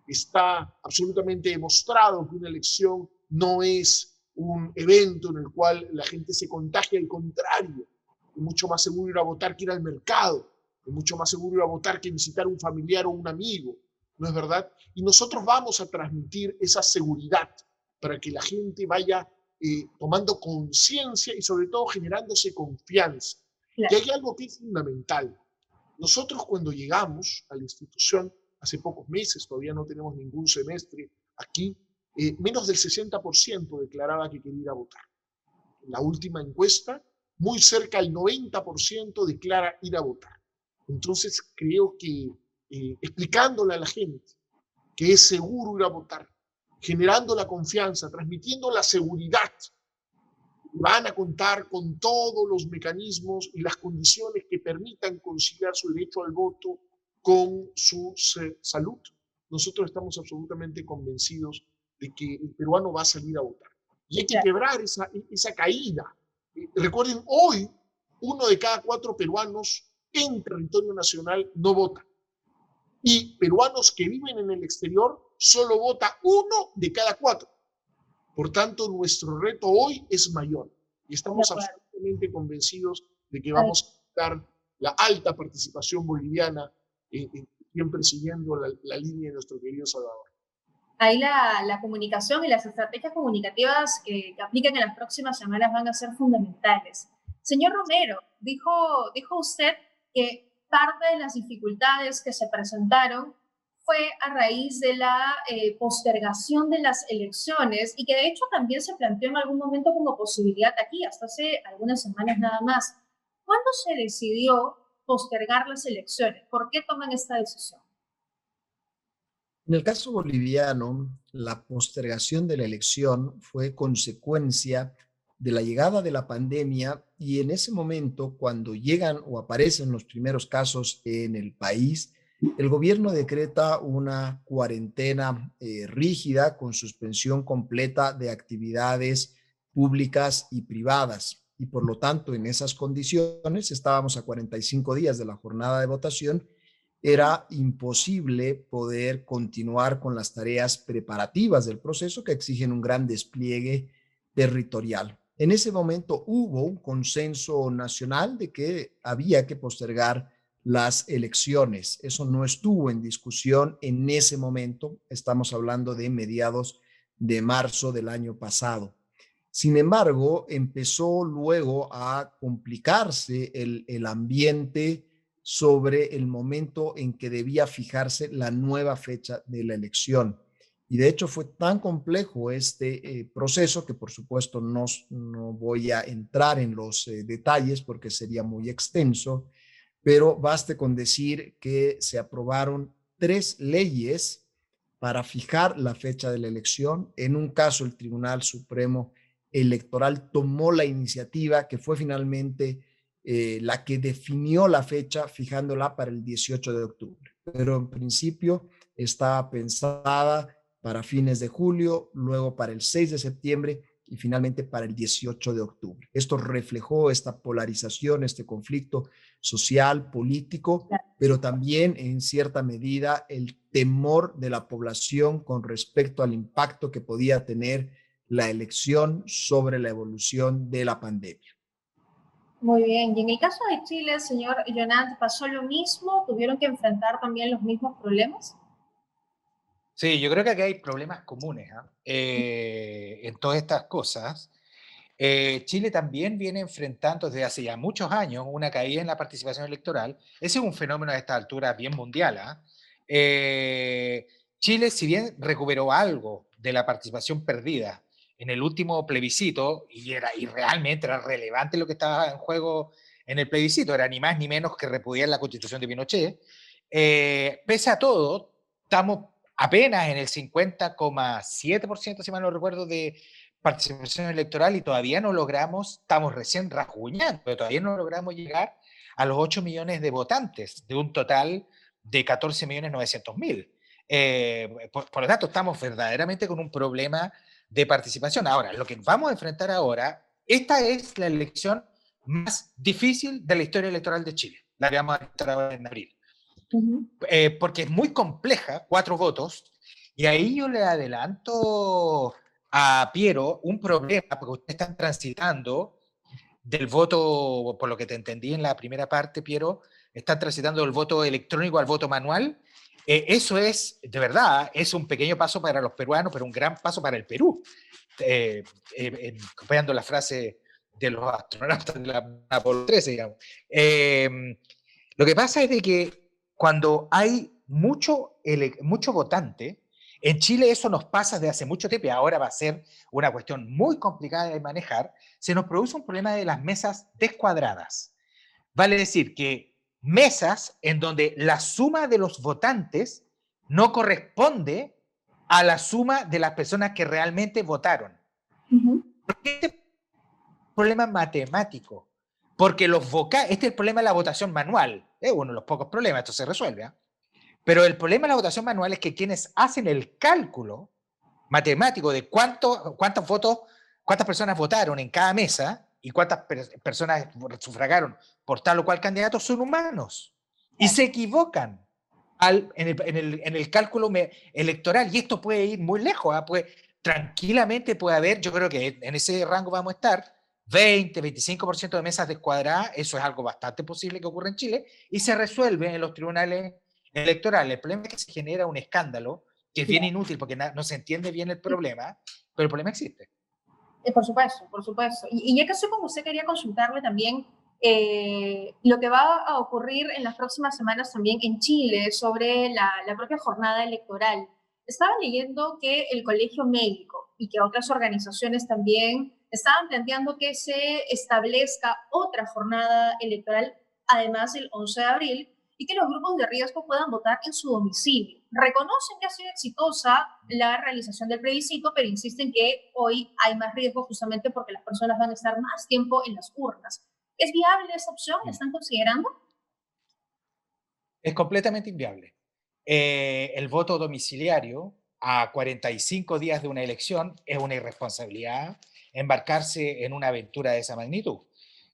Está absolutamente demostrado que una elección no es un evento en el cual la gente se contagia, al contrario. Es mucho más seguro ir a votar que ir al mercado, es mucho más seguro ir a votar que visitar a un familiar o un amigo, ¿no es verdad? Y nosotros vamos a transmitir esa seguridad para que la gente vaya tomando conciencia y sobre todo generándose confianza. Claro. Y hay algo que es fundamental. Nosotros cuando llegamos a la institución, hace pocos meses, todavía no tenemos ningún semestre aquí, menos del 60% declaraba que quería ir a votar. En la última encuesta, muy cerca del 90% declara ir a votar. Entonces creo que explicándole a la gente que es seguro ir a votar, generando la confianza, transmitiendo la seguridad, van a contar con todos los mecanismos y las condiciones que permitan conciliar su derecho al voto con su salud. Nosotros estamos absolutamente convencidos de que el peruano va a salir a votar. Y hay que quebrar esa caída. Recuerden, hoy 1 de cada 4 peruanos en territorio nacional no vota. Y peruanos que viven en el exterior solo vota 1 de cada 4. Por tanto, nuestro reto hoy es mayor. Y estamos absolutamente convencidos de que vamos a dar la alta participación boliviana, siempre siguiendo la línea de nuestro querido Salvador. Ahí la comunicación y las estrategias comunicativas que apliquen en las próximas semanas van a ser fundamentales. Señor Romero, dijo usted que parte de las dificultades que se presentaron fue a raíz de la postergación de las elecciones y que de hecho también se planteó en algún momento como posibilidad aquí, hasta hace algunas semanas nada más. ¿Cuándo se decidió postergar las elecciones? ¿Por qué toman esta decisión? En el caso boliviano, la postergación de la elección fue consecuencia de la llegada de la pandemia y en ese momento, cuando llegan o aparecen los primeros casos en el país, el gobierno decreta una cuarentena rígida con suspensión completa de actividades públicas y privadas. Y por lo tanto, en esas condiciones, estábamos a 45 días de la jornada de votación, era imposible poder continuar con las tareas preparativas del proceso que exigen un gran despliegue territorial. En ese momento hubo un consenso nacional de que había que postergar las elecciones. Eso no estuvo en discusión en ese momento. Estamos hablando de mediados de marzo del año pasado. Sin embargo, empezó luego a complicarse el ambiente sobre el momento en que debía fijarse la nueva fecha de la elección. Y de hecho fue tan complejo este proceso que por supuesto no voy a entrar en los detalles porque sería muy extenso, pero baste con decir que se aprobaron 3 leyes para fijar la fecha de la elección. En un caso, el Tribunal Supremo Electoral tomó la iniciativa, que fue finalmente la que definió la fecha, fijándola para el 18 de octubre. Pero en principio estaba pensada para fines de julio, luego para el 6 de septiembre y finalmente para el 18 de octubre. Esto reflejó esta polarización, este conflicto social, político, pero también en cierta medida el temor de la población con respecto al impacto que podía tener la elección sobre la evolución de la pandemia. Muy bien, y en el caso de Chile, señor Jonat, ¿pasó lo mismo? ¿Tuvieron que enfrentar también los mismos problemas? Sí, yo creo que aquí hay problemas comunes en todas estas cosas. Chile también viene enfrentando desde hace ya muchos años una caída en la participación electoral. Ese es un fenómeno a esta altura bien mundial. Chile, si bien recuperó algo de la participación perdida en el último plebiscito, y realmente era relevante lo que estaba en juego en el plebiscito, era ni más ni menos que repudiar la constitución de Pinochet, pese a todo, estamos apenas en el 50,7%, si mal no recuerdo, de participación electoral y todavía no logramos, estamos recién rasguñando, pero todavía no logramos llegar a los 8 millones de votantes de un total de 14.900.000. Por lo tanto, estamos verdaderamente con un problema de participación. Ahora, lo que vamos a enfrentar ahora, esta es la elección más difícil de la historia electoral de Chile, la que vamos a enfrentar ahora en abril. Porque es muy compleja, 4 votos, y ahí yo le adelanto a Piero un problema, porque ustedes están transitando del voto, por lo que te entendí en la primera parte, Piero, están transitando del voto electrónico al voto manual. Eso es, de verdad, es un pequeño paso para los peruanos, pero un gran paso para el Perú. Copiando la frase de los astronautas de la Apolo 13, digamos. Lo que pasa es de que cuando hay mucho votante, en Chile eso nos pasa desde hace mucho tiempo y ahora va a ser una cuestión muy complicada de manejar, se nos produce un problema de las mesas descuadradas. Vale decir que mesas en donde la suma de los votantes no corresponde a la suma de las personas que realmente votaron. ¿Por qué este problema matemático? Porque este es el problema de la votación manual. Es uno de los pocos problemas, esto se resuelve. Pero el problema de la votación manual es que quienes hacen el cálculo matemático de cuántos votos, cuántas personas votaron en cada mesa y cuántas personas sufragaron por tal o cual candidato son humanos. Y se equivocan en el cálculo electoral. Y esto puede ir muy lejos. Tranquilamente puede haber, yo creo que en ese rango vamos a estar, 20-25% de mesas descuadradas. Eso es algo bastante posible que ocurra en Chile y se resuelve en los tribunales electorales. El problema es que se genera un escándalo que es bien inútil porque no se entiende bien el problema, pero el problema existe. Por supuesto, por supuesto. Y ya que estoy con usted, quería consultarle también lo que va a ocurrir en las próximas semanas también en Chile sobre la propia jornada electoral. Estaba leyendo que el Colegio Médico y que otras organizaciones también estaban planteando que se establezca otra jornada electoral, además del 11 de abril, y que los grupos de riesgo puedan votar en su domicilio. Reconocen que ha sido exitosa la realización del plebiscito, pero insisten que hoy hay más riesgo justamente porque las personas van a estar más tiempo en las urnas. ¿Es viable esa opción? ¿La están considerando? Es completamente inviable. El voto domiciliario a 45 días de una elección es una irresponsabilidad embarcarse en una aventura de esa magnitud.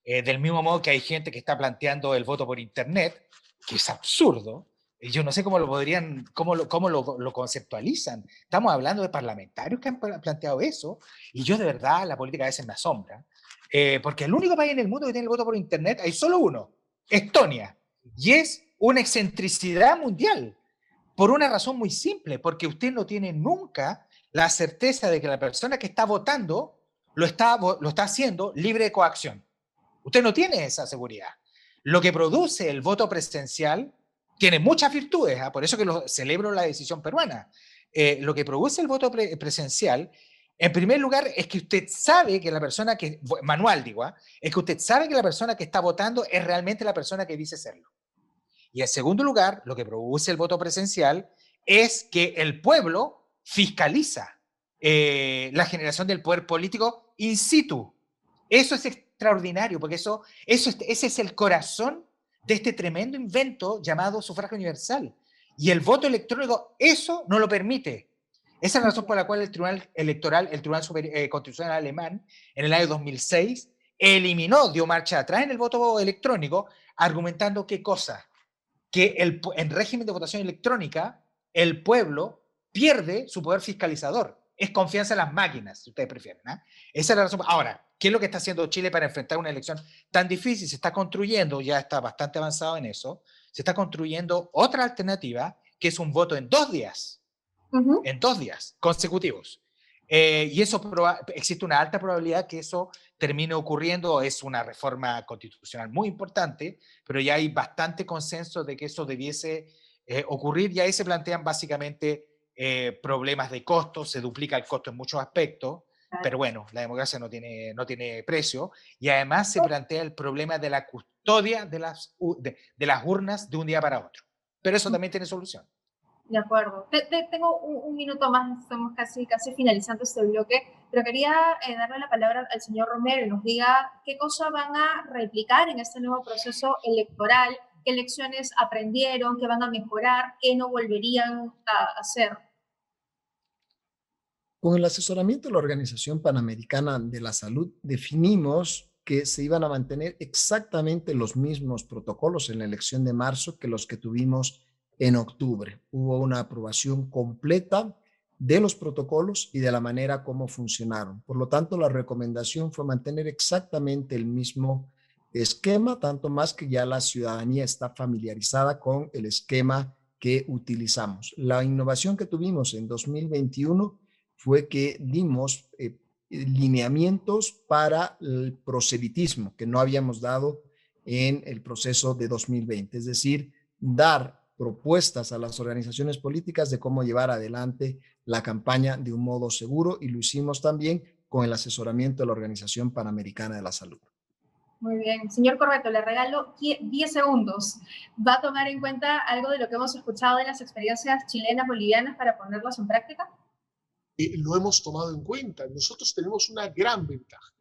Del mismo modo que hay gente que está planteando el voto por internet, que es absurdo. Yo no sé cómo lo podrían, cómo lo conceptualizan. Estamos hablando de parlamentarios que han planteado eso, y yo de verdad la política a veces me asombra, porque el único país en el mundo que tiene el voto por internet hay solo uno, Estonia, y es una excentricidad mundial, por una razón muy simple, porque usted no tiene nunca la certeza de que la persona que está votando lo está haciendo libre de coacción. Usted no tiene esa seguridad. Lo que produce el voto presencial tiene muchas virtudes, por eso que celebro la decisión peruana. Lo que produce el voto presencial, en primer lugar, es que usted sabe que la persona que, manual digo, es que usted sabe que la persona que está votando es realmente la persona que dice serlo. Y en segundo lugar, lo que produce el voto presencial es que el pueblo fiscaliza la generación del poder político in situ. Eso es extraordinario, porque ese es el corazón de este tremendo invento llamado sufragio universal. Y el voto electrónico eso no lo permite. Esa es la razón por la cual el Tribunal Electoral, el Tribunal Constitucional alemán, en el año 2006, dio marcha atrás en el voto electrónico, argumentando ¿qué cosa? Que en régimen de votación electrónica, el pueblo pierde su poder fiscalizador. Es confianza en las máquinas, si ustedes prefieren. Esa es la razón. Ahora, ¿qué es lo que está haciendo Chile para enfrentar una elección tan difícil? Se está construyendo, ya está bastante avanzado en eso, se está construyendo otra alternativa, que es un voto en 2 días. En 2 días consecutivos. Y eso existe una alta probabilidad que eso termine ocurriendo. Es una reforma constitucional muy importante, pero ya hay bastante consenso de que eso debiese ocurrir, y ahí se plantean básicamente problemas de costos, se duplica el costo en muchos aspectos, pero bueno, la democracia no tiene precio, y además se plantea el problema de la custodia de las urnas de un día para otro, pero eso también tiene solución. De acuerdo. Tengo un minuto más, estamos casi finalizando este bloque, pero quería darle la palabra al señor Romero y nos diga qué cosa van a replicar en este nuevo proceso electoral, qué lecciones aprendieron, qué van a mejorar, qué no volverían a hacer. Con el asesoramiento de la Organización Panamericana de la Salud, definimos que se iban a mantener exactamente los mismos protocolos en la elección de marzo que los que tuvimos en octubre. Hubo una aprobación completa de los protocolos y de la manera como funcionaron. Por lo tanto, la recomendación fue mantener exactamente el mismo esquema, tanto más que ya la ciudadanía está familiarizada con el esquema que utilizamos. La innovación que tuvimos en 2021 fue que dimos lineamientos para el proselitismo que no habíamos dado en el proceso de 2020, es decir, dar propuestas a las organizaciones políticas de cómo llevar adelante la campaña de un modo seguro, y lo hicimos también con el asesoramiento de la Organización Panamericana de la Salud. Muy bien. Señor Corbeto, le regalo 10 segundos. ¿Va a tomar en cuenta algo de lo que hemos escuchado de las experiencias chilenas, bolivianas para ponerlas en práctica? Lo hemos tomado en cuenta. Nosotros tenemos una gran ventaja.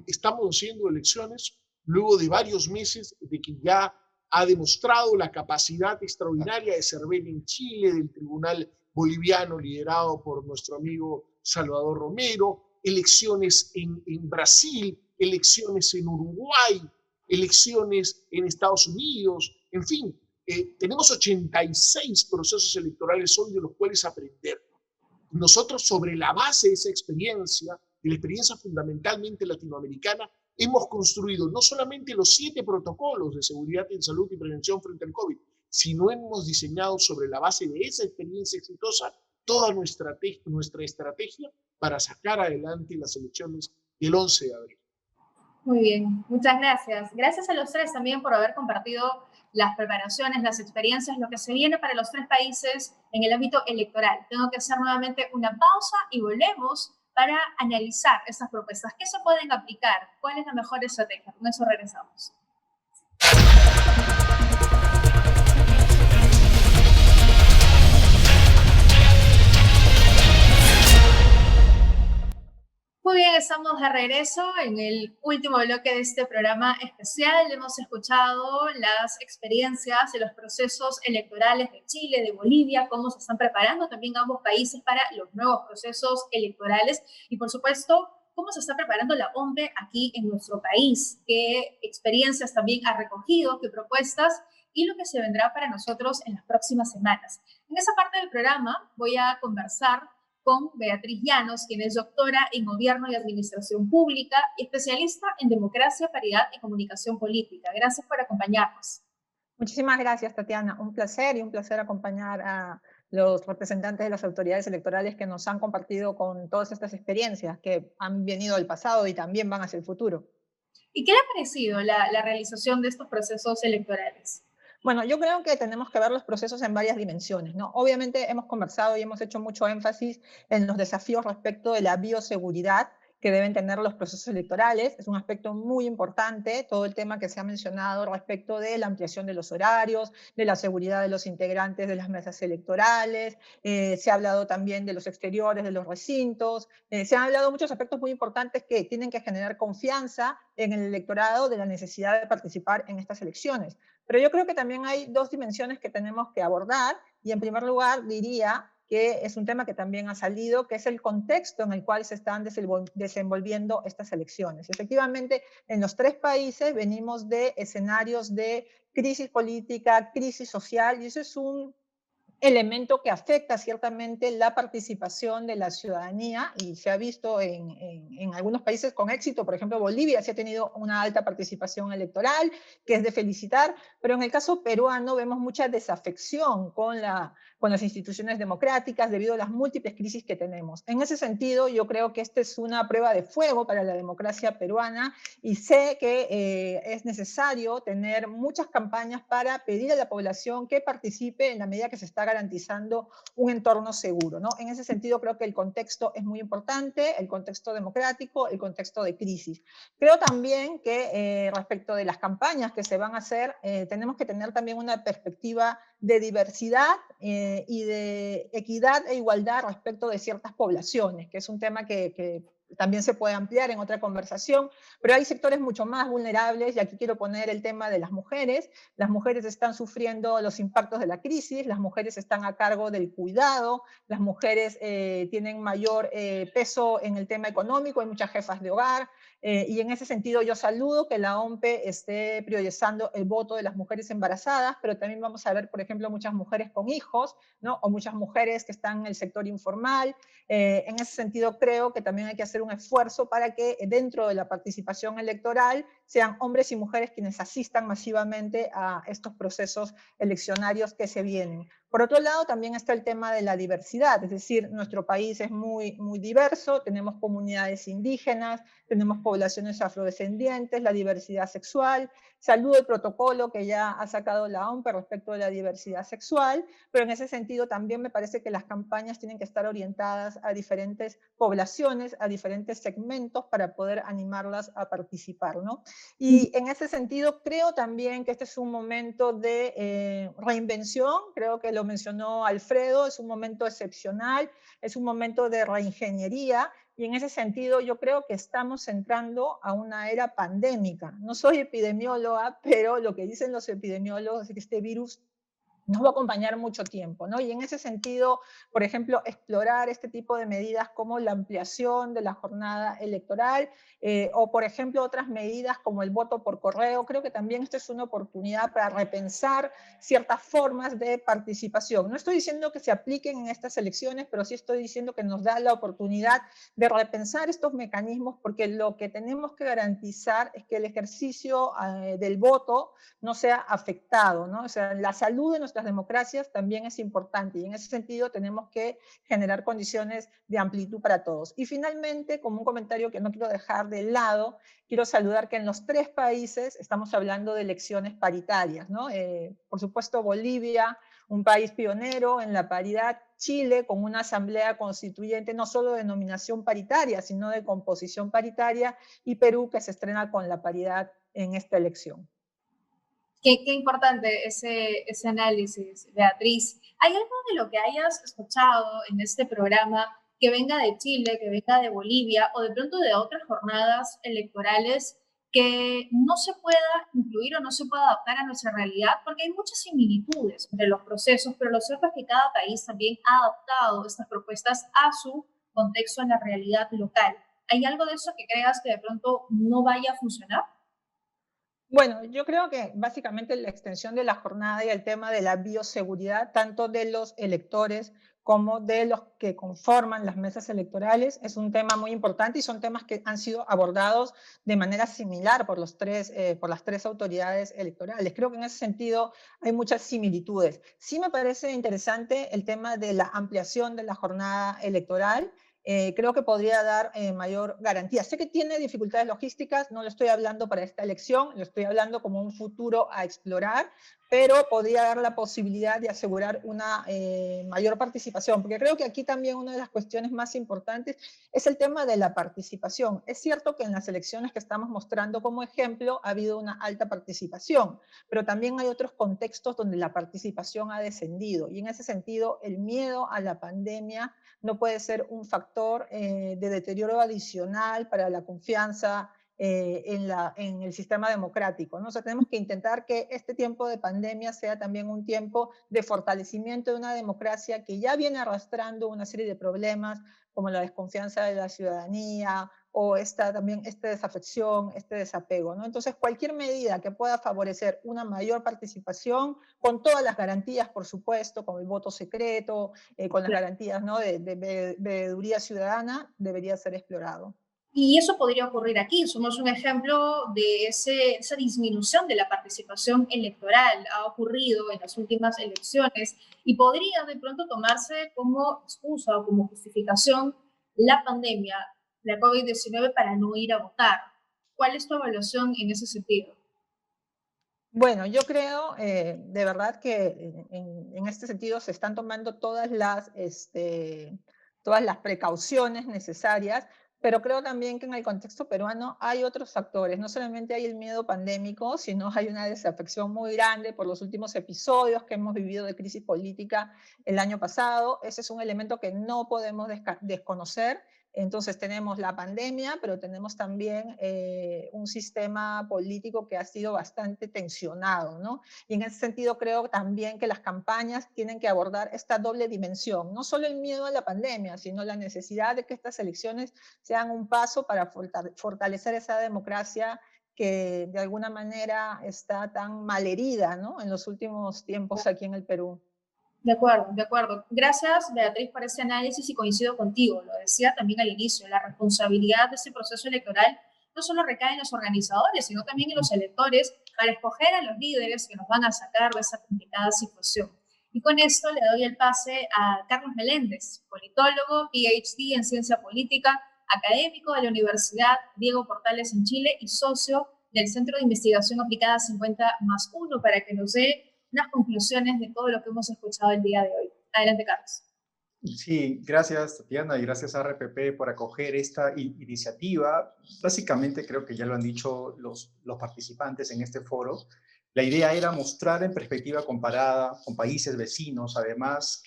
Estamos haciendo elecciones luego de varios meses de que ya ha demostrado la capacidad extraordinaria de servir en Chile, del Tribunal Boliviano liderado por nuestro amigo Salvador Romero, elecciones en Brasil, elecciones en Uruguay, elecciones en Estados Unidos, en fin, tenemos 86 procesos electorales hoy de los cuales aprender. Nosotros, sobre la base de esa experiencia, de la experiencia fundamentalmente latinoamericana, hemos construido no solamente los 7 protocolos de seguridad en salud y prevención frente al COVID, sino hemos diseñado sobre la base de esa experiencia exitosa toda nuestra estrategia para sacar adelante las elecciones del 11 de abril. Muy bien, muchas gracias. Gracias a los tres también por haber compartido las preparaciones, las experiencias, lo que se viene para los 3 países en el ámbito electoral. Tengo que hacer nuevamente una pausa y volvemos para analizar esas propuestas. ¿Qué se pueden aplicar? ¿Cuál es la mejor estrategia? Con eso regresamos. Muy bien, estamos de regreso en el último bloque de este programa especial. Hemos escuchado las experiencias de los procesos electorales de Chile, de Bolivia, cómo se están preparando también ambos países para los nuevos procesos electorales y, por supuesto, cómo se está preparando la OMPE aquí en nuestro país, qué experiencias también ha recogido, qué propuestas y lo que se vendrá para nosotros en las próximas semanas. En esa parte del programa voy a conversar con Beatriz Llanos, quien es doctora en Gobierno y Administración Pública y especialista en Democracia, Paridad y Comunicación Política. Gracias por acompañarnos. Muchísimas gracias, Tatiana. Un placer acompañar a los representantes de las autoridades electorales que nos han compartido con todas estas experiencias que han venido del pasado y también van hacia el futuro. ¿Y qué le ha parecido la realización de estos procesos electorales? Bueno, yo creo que tenemos que ver los procesos en varias dimensiones, ¿no? Obviamente hemos conversado y hemos hecho mucho énfasis en los desafíos respecto de la bioseguridad que deben tener los procesos electorales. Es un aspecto muy importante, todo el tema que se ha mencionado respecto de la ampliación de los horarios, de la seguridad de los integrantes de las mesas electorales, se ha hablado también de los exteriores, de los recintos, se han hablado muchos aspectos muy importantes que tienen que generar confianza en el electorado de la necesidad de participar en estas elecciones. Pero yo creo que también hay dos dimensiones que tenemos que abordar, y en primer lugar diría que es un tema que también ha salido, que es el contexto en el cual se están desenvolviendo estas elecciones. Efectivamente, en los tres países venimos de escenarios de crisis política, crisis social, y eso es un elemento que afecta ciertamente la participación de la ciudadanía, y se ha visto en algunos países con éxito. Por ejemplo, Bolivia sí ha tenido una alta participación electoral, que es de felicitar, pero en el caso peruano vemos mucha desafección con las instituciones democráticas debido a las múltiples crisis que tenemos. En ese sentido, yo creo que esta es una prueba de fuego para la democracia peruana, y sé que es necesario tener muchas campañas para pedir a la población que participe en la medida que se está garantizando un entorno seguro, ¿no? En ese sentido, creo que el contexto es muy importante, el contexto democrático, el contexto de crisis. Creo también que respecto de las campañas que se van a hacer, tenemos que tener también una perspectiva de diversidad y de equidad e igualdad respecto de ciertas poblaciones, que es un tema que también se puede ampliar en otra conversación, pero hay sectores mucho más vulnerables, y aquí quiero poner el tema de las mujeres. Las mujeres están sufriendo los impactos de la crisis, las mujeres están a cargo del cuidado, las mujeres tienen mayor peso en el tema económico, hay muchas jefas de hogar, y en ese sentido yo saludo que la OMPE esté priorizando el voto de las mujeres embarazadas, pero también vamos a ver, por ejemplo, muchas mujeres con hijos, ¿no? O muchas mujeres que están en el sector informal. En ese sentido, creo que también hay que hacer un esfuerzo para que dentro de la participación electoral sean hombres y mujeres quienes asistan masivamente a estos procesos eleccionarios que se vienen. Por otro lado, también está el tema de la diversidad, es decir, nuestro país es muy diverso, tenemos comunidades indígenas, tenemos poblaciones afrodescendientes, la diversidad sexual. Saludo el protocolo que ya ha sacado la OMPE respecto de la diversidad sexual, pero en ese sentido también me parece que las campañas tienen que estar orientadas a diferentes poblaciones, a diferentes segmentos, para poder animarlas a participar, ¿no? Y en ese sentido creo también que este es un momento de reinvención, creo que lo mencionó Alfredo, es un momento excepcional, es un momento de reingeniería, y en ese sentido yo creo que estamos entrando a una era pandémica. No soy epidemióloga, pero lo que dicen los epidemiólogos es que este virus nos va a acompañar mucho tiempo, ¿no? Y en ese sentido, por ejemplo, explorar este tipo de medidas como la ampliación de la jornada electoral, o por ejemplo otras medidas como el voto por correo. Creo que también esta es una oportunidad para repensar ciertas formas de participación. No estoy diciendo que se apliquen en estas elecciones, pero sí estoy diciendo que nos da la oportunidad de repensar estos mecanismos, porque lo que tenemos que garantizar es que el ejercicio del voto no sea afectado, ¿no? O sea, la salud de nuestras democracias también es importante, y en ese sentido tenemos que generar condiciones de amplitud para todos. Y finalmente, como un comentario que no quiero dejar de lado, quiero saludar que en los tres países estamos hablando de elecciones paritarias, ¿no? Por supuesto, Bolivia, un país pionero en la paridad; Chile, con una asamblea constituyente no solo de nominación paritaria, sino de composición paritaria; y Perú, que se estrena con la paridad en esta elección. Qué importante ese análisis, Beatriz. ¿Hay algo de lo que hayas escuchado en este programa que venga de Chile, que venga de Bolivia, o de pronto de otras jornadas electorales, que no se pueda incluir o no se pueda adaptar a nuestra realidad? Porque hay muchas similitudes entre los procesos, pero lo cierto es que cada país también ha adaptado estas propuestas a su contexto, en la realidad local. ¿Hay algo de eso que creas que de pronto no vaya a funcionar? Bueno, yo creo que básicamente la extensión de la jornada y el tema de la bioseguridad, tanto de los electores como de los que conforman las mesas electorales, es un tema muy importante, y son temas que han sido abordados de manera similar por las tres autoridades electorales. Creo que en ese sentido hay muchas similitudes. Sí me parece interesante el tema de la ampliación de la jornada electoral. Creo que podría dar mayor garantía. Sé que tiene dificultades logísticas, no lo estoy hablando para esta elección, lo estoy hablando como un futuro a explorar, pero podría dar la posibilidad de asegurar una mayor participación, porque creo que aquí también una de las cuestiones más importantes es el tema de la participación. Es cierto que en las elecciones que estamos mostrando como ejemplo ha habido una alta participación, pero también hay otros contextos donde la participación ha descendido, y en ese sentido el miedo a la pandemia no puede ser un factor de deterioro adicional para la confianza en el sistema democrático, ¿no? O sea, tenemos que intentar que este tiempo de pandemia sea también un tiempo de fortalecimiento de una democracia que ya viene arrastrando una serie de problemas, como la desconfianza de la ciudadanía, o también esta desafección, este desapego, ¿no? Entonces, cualquier medida que pueda favorecer una mayor participación, con todas las garantías, por supuesto, con el voto secreto, con las garantías, ¿no?, de veeduría ciudadana, debería ser explorado. Y eso podría ocurrir aquí. Somos un ejemplo de esa disminución de la participación electoral. Ha ocurrido en las últimas elecciones y podría de pronto tomarse como excusa o como justificación la pandemia, la COVID-19, para no ir a votar. ¿Cuál es tu evaluación en ese sentido? Bueno, yo creo de verdad que en este sentido se están tomando todas las precauciones necesarias, pero creo también que en el contexto peruano hay otros factores. No solamente hay el miedo pandémico, sino hay una desafección muy grande por los últimos episodios que hemos vivido de crisis política el año pasado. Ese es un elemento que no podemos desconocer. Entonces tenemos la pandemia, pero tenemos también un sistema político que ha sido bastante tensionado, ¿no? Y en ese sentido creo también que las campañas tienen que abordar esta doble dimensión, no solo el miedo a la pandemia, sino la necesidad de que estas elecciones sean un paso para fortalecer esa democracia que de alguna manera está tan malherida, ¿no?, en los últimos tiempos aquí en el Perú. De acuerdo, de acuerdo. Gracias, Beatriz, por ese análisis y coincido contigo. Lo decía también al inicio, la responsabilidad de ese proceso electoral no solo recae en los organizadores, sino también en los electores para escoger a los líderes que nos van a sacar de esa complicada situación. Y con esto le doy el pase a Carlos Meléndez, politólogo, PhD en ciencia política, académico de la Universidad Diego Portales en Chile y socio del Centro de Investigación Aplicada 50+1, para que nos dé unas conclusiones de todo lo que hemos escuchado el día de hoy. Adelante, Carlos. Sí, gracias, Tatiana, y gracias a RPP por acoger esta iniciativa. Básicamente, creo que ya lo han dicho los participantes en este foro. La idea era mostrar en perspectiva comparada con países vecinos, además,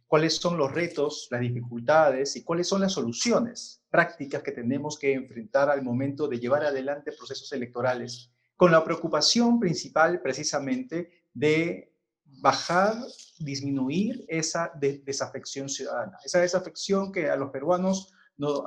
cuáles son los retos, las dificultades y cuáles son las soluciones prácticas que tenemos que enfrentar al momento de llevar adelante procesos electorales, con la preocupación principal precisamente de bajar, disminuir esa desafección ciudadana, esa desafección que a los peruanos nos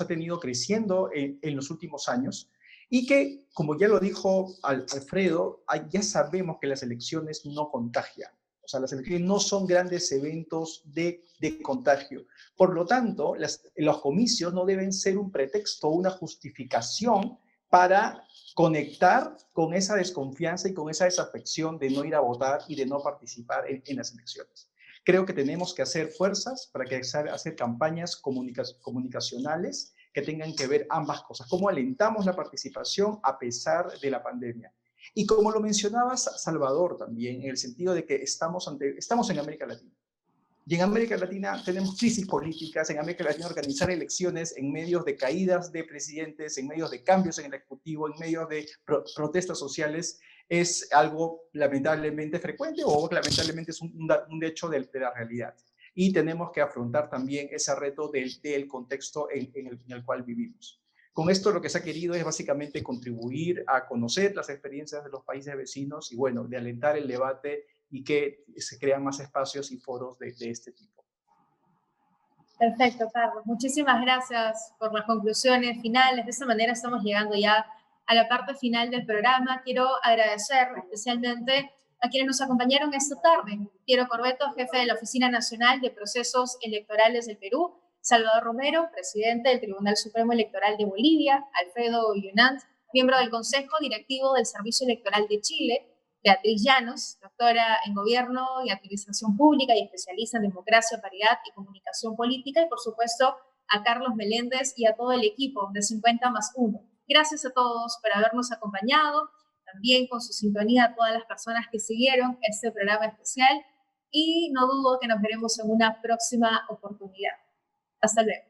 ha tenido creciendo en los últimos años y que, como ya lo dijo Alfredo, ya sabemos que las elecciones no contagian. O sea, las elecciones no son grandes eventos de contagio. Por lo tanto, los comicios no deben ser un pretexto o una justificación para conectar con esa desconfianza y con esa desafección de no ir a votar y de no participar en las elecciones. Creo que tenemos que hacer fuerzas para hacer campañas comunicacionales que tengan que ver ambas cosas. Cómo alentamos la participación a pesar de la pandemia. Y como lo mencionaba Salvador también, en el sentido de que estamos en América Latina. Y en América Latina tenemos crisis políticas, en América Latina organizar elecciones en medios de caídas de presidentes, en medios de cambios en el Ejecutivo, en medios de protestas sociales, es algo lamentablemente frecuente o lamentablemente es un hecho de la realidad. Y tenemos que afrontar también ese reto del contexto en el cual vivimos. Con esto lo que se ha querido es básicamente contribuir a conocer las experiencias de los países vecinos y, bueno, de alentar el debate y que se crean más espacios y foros de este tipo. Perfecto, Carlos. Muchísimas gracias por las conclusiones finales. De esta manera estamos llegando ya a la parte final del programa. Quiero agradecer especialmente a quienes nos acompañaron esta tarde. Piero Corbeto, jefe de la Oficina Nacional de Procesos Electorales del Perú; Salvador Romero, presidente del Tribunal Supremo Electoral de Bolivia; Alfredo Yunant, miembro del Consejo Directivo del Servicio Electoral de Chile; Beatriz Llanos, doctora en Gobierno y Administración Pública y especialista en Democracia, Paridad y Comunicación Política; y por supuesto a Carlos Meléndez y a todo el equipo de 50+1. Gracias a todos por habernos acompañado. también con su sintonía a todas las personas que siguieron este programa especial y no dudo que nos veremos en una próxima oportunidad. Hasta luego.